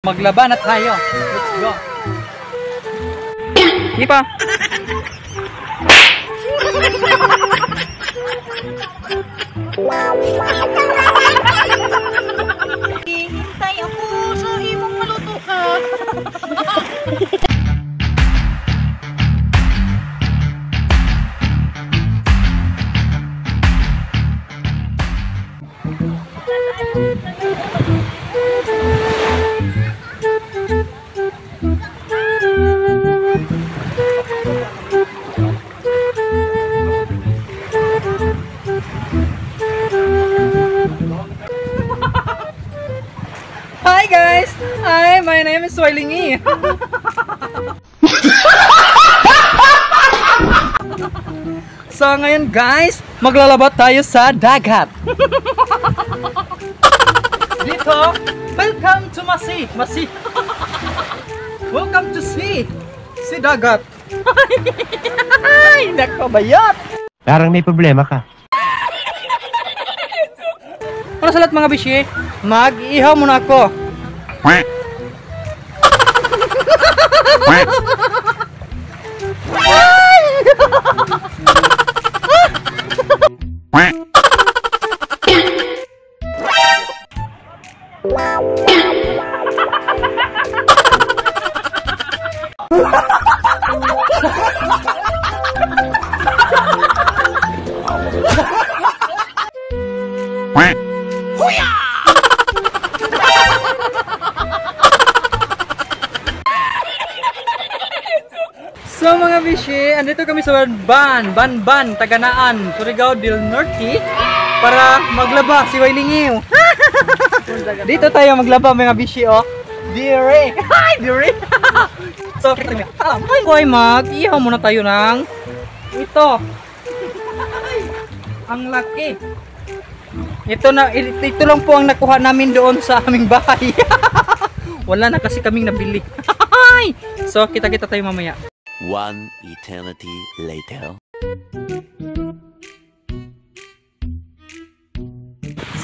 Maglaban na tayo. Let's go. Hindi pa. Hihintay ako sa imong maluto ka. Hi guys! Hi, my name is Swilingi. So ngayon guys, maglalabat tayo sa dagat. Dito, welcome to Masi. Masi. Welcome to sea. Si dagat. Ay, nako bayot. Parang may problema ka. Ano sa lahat mga bishi? Mag-ihaw muna ako. So mga bishi, andito kami sa Banban, Taganaan, Surigao del Norte para maglaba si Wailingiw. Dito tayo maglaba mga bishi, oh. Dire. Hi, dire. So, okay, mag-ihaw muna tayo ng ito. Ang laki. Ito lang po ang nakuha namin doon sa aming bahay. Wala na kasi kaming nabili. So, kita-kita tayo mamaya. One eternity later.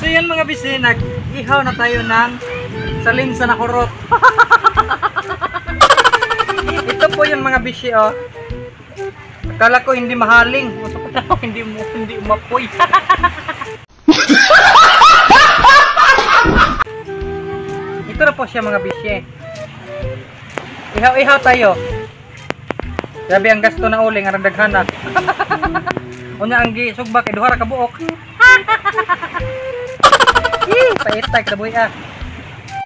So yan mga bisi, nag-ihaw na tayo ng salim sa nakurot. Ito po yung mga bisi, oh. Akala ko hindi mahaling. Hindi umapoy. Ito na po siya mga bisi. Ihaw-ihaw tayo. Sabi ang gasto na uling ang daghana. Unya ang gisugba kay duha ra ka buok. Paitay ka boy ah.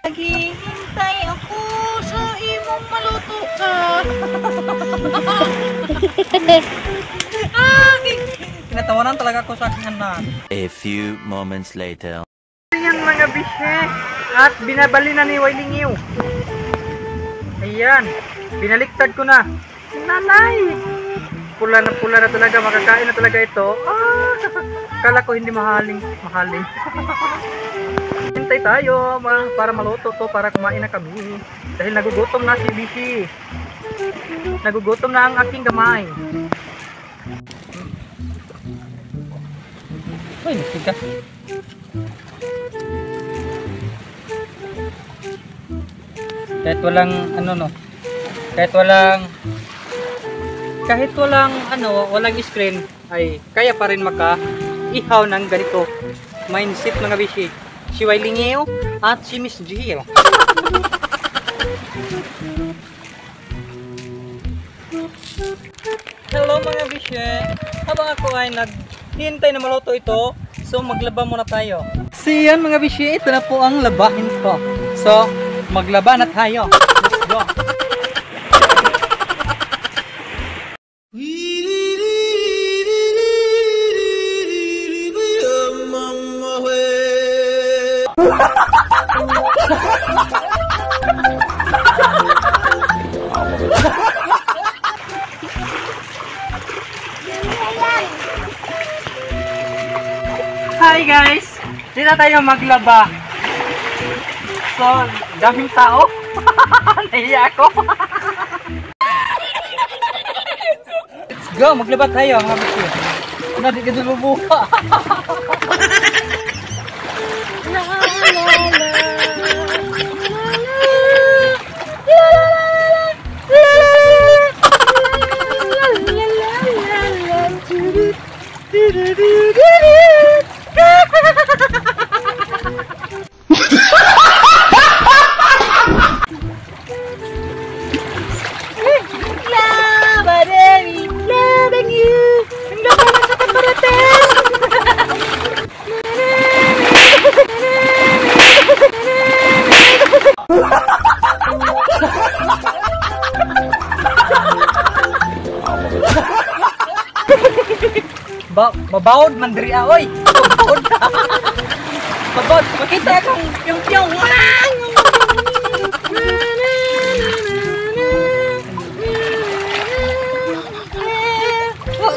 Naghihintay ako sa imong maluto ka. Tinatawanan talaga ako sa aking anak. A few moments later. Ayan mga bishe. At binabali na ni Wailingiw. Ayan. Binaliktad ko na. Nanay! Pula na talaga. Makakain na talaga ito. Kala ko hindi mahaling. Hintay tayo para maluto to. Para kumain na kami. Dahil nagugutom na si Bishi. Nagugutom na ang aking gamay. Uy, nasika. Kahit walang walang screen ay kaya pa rin maka-ihaw ng ganito mindset mga bishi. Si Wailingiw at si Miss Jill. Hello mga bishi. Habang ako ay naghihintay na maluto ito, so maglaba muna tayo. So yan mga bishi, ito na po ang labahin ko. So maglaba na tayo. Let's go. Hi guys! Dito tayo maglaba. So, daming tao. Nahiya ako. Let's go! Maglaba tayo mga bishi. Hindi ka dulubuka. La la la la la la. Mabawod man diri oy. Mabawod. Mabawod. Makita akong piyong-piyong.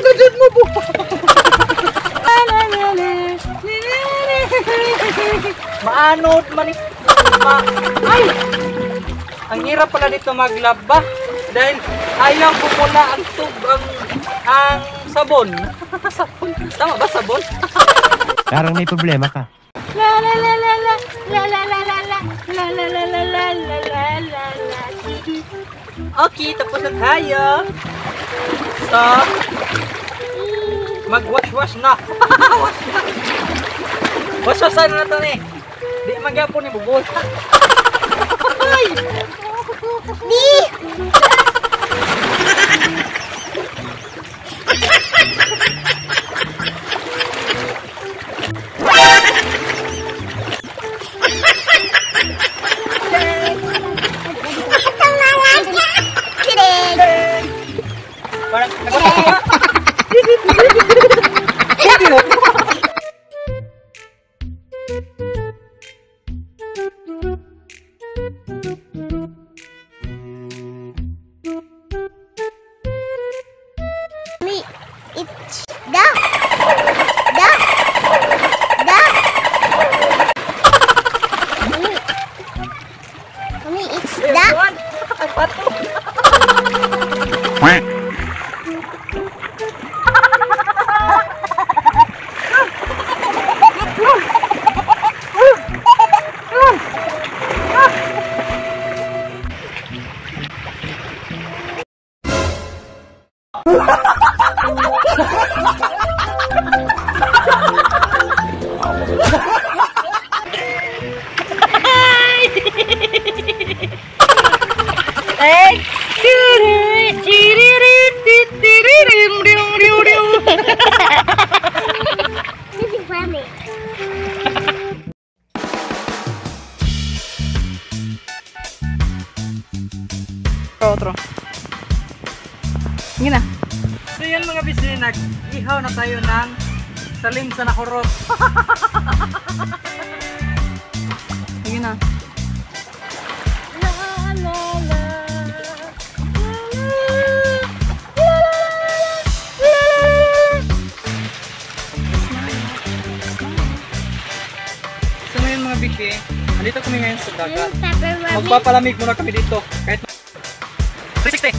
Gajud mo po. Maanod man ay! Ang hirap pala dito maglaba dahil ayaw pumula ang ang sabon. Sabon. Tama ba sabon? Parang may problema ka. La la la la la la la la la la la la la la la la la la la. Okay, tapos na tayo. So, mag-wash-wash na. Wash-washan na to ni. Di magyapon ni bubol. Di! Parang nagpapagawa. Hindi mo. Me, it's da. Da. Da. Me, it's da. Ang pato. This is funny. Otro. Sige na. So yun mga bisi, nag-ihaw na tayo ng salim sa nakurot. Sige na. La la la. So ngayon mga bisi, andito kami ngayon sa dagat. Pepperoni. Magpapalamig muna kami dito. Kahit 360.